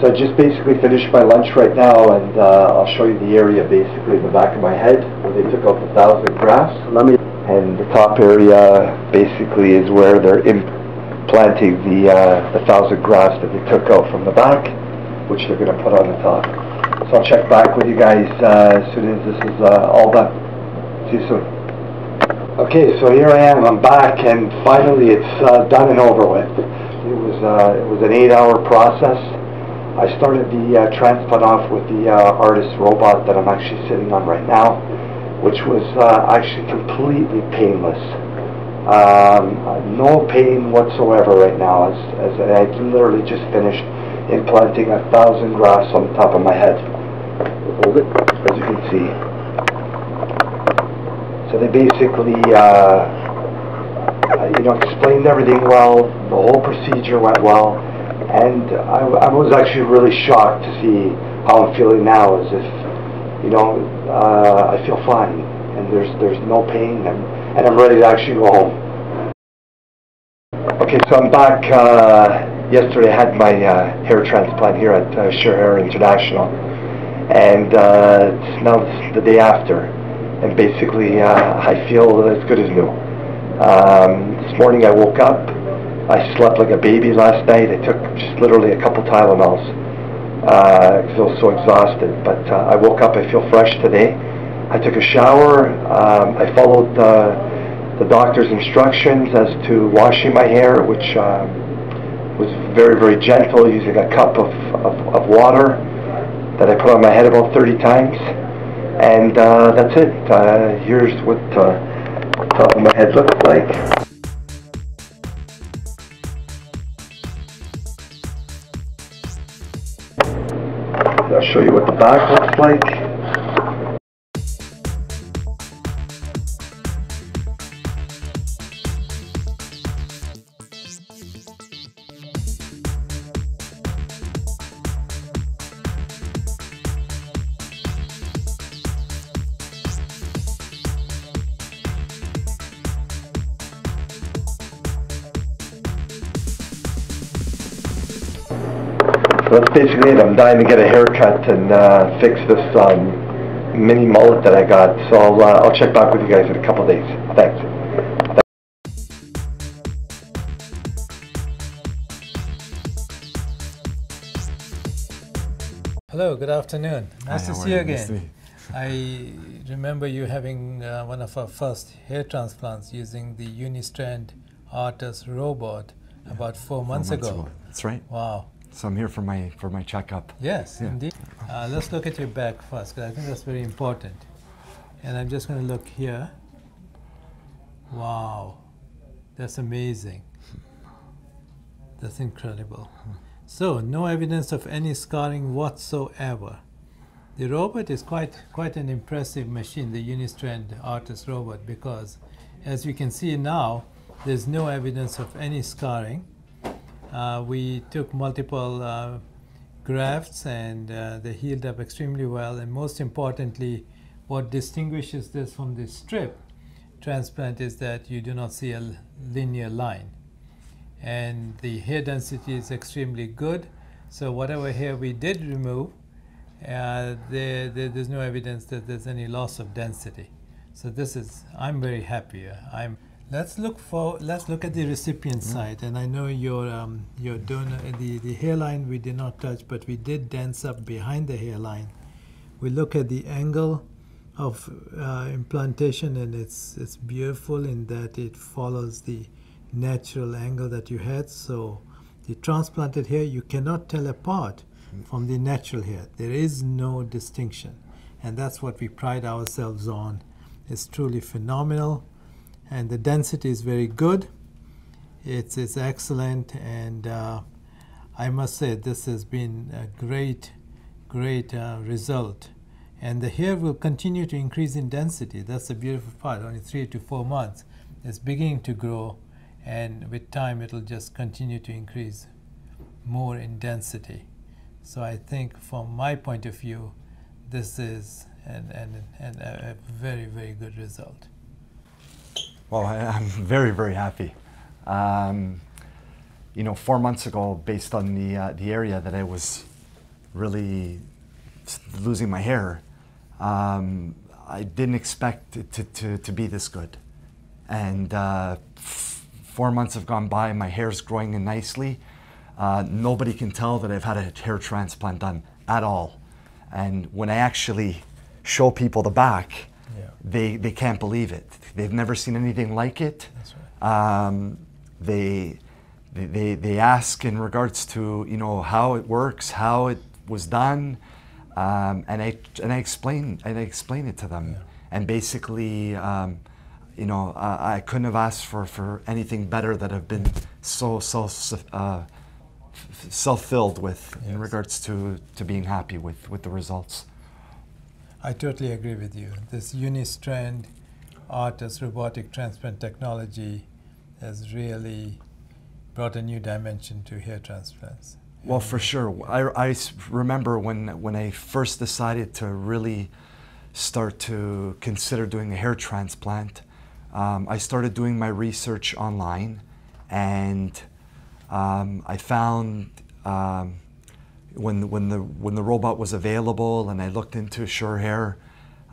So I just basically finished my lunch right now, and I'll show you the area basically in the back of my head where they took out the 1,000 grafts. And the top area basically is where they're implanting the 1,000 grafts that they took out from the back, which they're going to put on the top. So I'll check back with you guys as soon as this is all done. See you soon. Okay, so here I am. I'm back, and finally it's done and over with. It was an 8-hour process. I started the transplant off with the Artas robot that I'm actually sitting on right now, which was actually completely painless. No pain whatsoever right now, as I literally just finished implanting 1,000 grafts on the top of my head. Hold it, as you can see. So they basically, explained everything well. The whole procedure went well. And I was actually really shocked to see how I'm feeling now, as if, I feel fine, and there's no pain, and I'm ready to actually go home. Okay, so I'm back. Yesterday I had my hair transplant here at FUE Hair International, and it's now the day after, and basically I feel as good as new. This morning I woke up. I slept like a baby last night. I took just literally a couple Tylenols because I was so exhausted. But I woke up, I feel fresh today. I took a shower. I followed the doctor's instructions as to washing my hair, which was very, very gentle, using a cup of water that I put on my head about 30 times. And that's it. Here's what the top of my head looks like. I'll show you what the back looks like. So that's basically it. I'm dying to get a haircut and fix this mini mullet that I got. So I'll check back with you guys in a couple days. Thanks. Hello, good afternoon. Nice to see you again. Nice to meet you. I remember you having one of our first hair transplants using the Uni-Strand Artas robot about 4 months ago. That's right. Wow. So I'm here for my checkup. Yes, yeah. Indeed. Let's look at your back first, because I think that's very important. And I'm just going to look here. Wow, that's amazing. That's incredible. So, no evidence of any scarring whatsoever. The robot is quite an impressive machine, the Uni-Strand Artas robot, because as we can see now, there's no evidence of any scarring. We took multiple grafts, and they healed up extremely well. And most importantly, what distinguishes this from the strip transplant is that you do not see a linear line. And the hair density is extremely good. So whatever hair we did remove, there's no evidence that there's any loss of density. So I'm very happy. Let's look at the recipient side, and I know your donor, the hairline we did not touch, but we did dense up behind the hairline. We look at the angle of implantation, and it's beautiful in that it follows the natural angle that you had. So the transplanted hair you cannot tell apart from the natural hair. There is no distinction, and that's what we pride ourselves on. It's truly phenomenal. And the density is very good. It's excellent, and I must say this has been a great result. And the hair will continue to increase in density. That's the beautiful part. Only 3 to 4 months, it's beginning to grow, and with time it'll just continue to increase more in density. So I think from my point of view, this is a very, very good result. Well, I'm very, very happy. 4 months ago, based on the area that I was really losing my hair, I didn't expect it to be this good. And 4 months have gone by, my hair's growing in nicely. Nobody can tell that I've had a hair transplant done at all. And when I actually show people the back, they can't believe it. They've never seen anything like it. That's right. They ask in regards to, you know, how it works, how it was done, and I explain it to them. And basically, you know, I couldn't have asked for anything better that have been so self-filled with in regards to being happy with the results. I totally agree with you. This Uni-Strand Artas robotic transplant technology has really brought a new dimension to hair transplants. Well, for sure. I remember when I first decided to really start to consider doing a hair transplant, I started doing my research online, and I found when the robot was available and I looked into Sure Hair,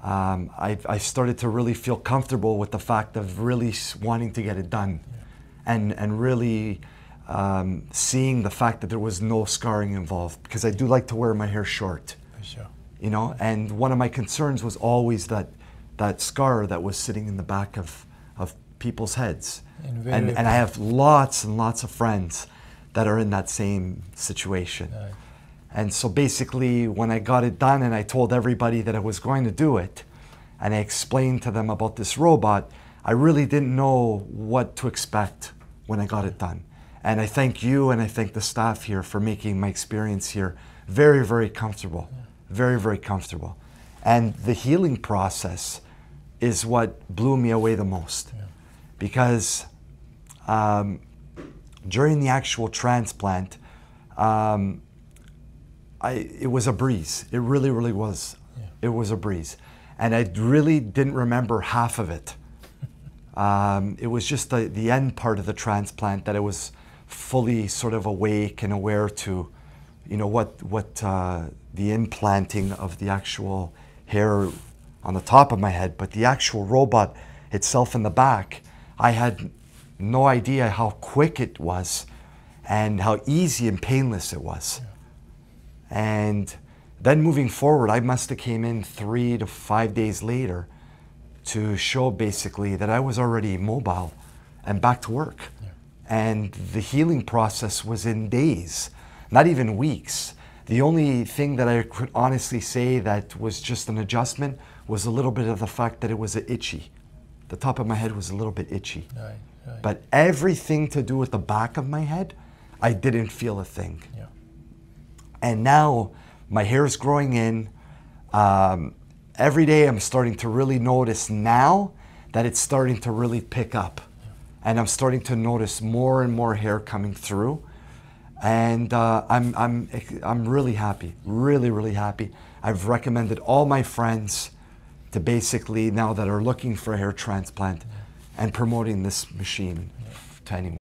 I started to really feel comfortable with the fact of really wanting to get it done, and really seeing the fact that there was no scarring involved, because I do like to wear my hair short. For sure. You know, and one of my concerns was always that scar that was sitting in the back of people's heads. And I have lots and lots of friends that are in that same situation. Right. And so basically, when I got it done and I told everybody that I was going to do it, and I explained to them about this robot, I really didn't know what to expect when I got it done. And I thank you and I thank the staff here for making my experience here very, very comfortable. Very, very comfortable. And the healing process is what blew me away the most. Because during the actual transplant, it was a breeze. It really, really was. It was a breeze. And I really didn't remember half of it. It was just the end part of the transplant that I was fully sort of awake and aware to, you know, what the implanting of the actual hair on the top of my head, but the actual robot itself in the back, I had no idea how quick it was and how easy and painless it was. And then moving forward, I must have came in 3 to 5 days later to show basically that I was already mobile and back to work. And the healing process was in days, not even weeks. The only thing that I could honestly say that was just an adjustment was a little bit of the fact that it was itchy. The top of my head was a little bit itchy. Right. But everything to do with the back of my head, I didn't feel a thing. And now my hair is growing in. Every day I'm starting to really notice now that it's starting to really pick up. And I'm starting to notice more and more hair coming through. And I'm really happy, really, really happy. I've recommended all my friends to basically, now that are looking for a hair transplant, and promoting this machine to anyone.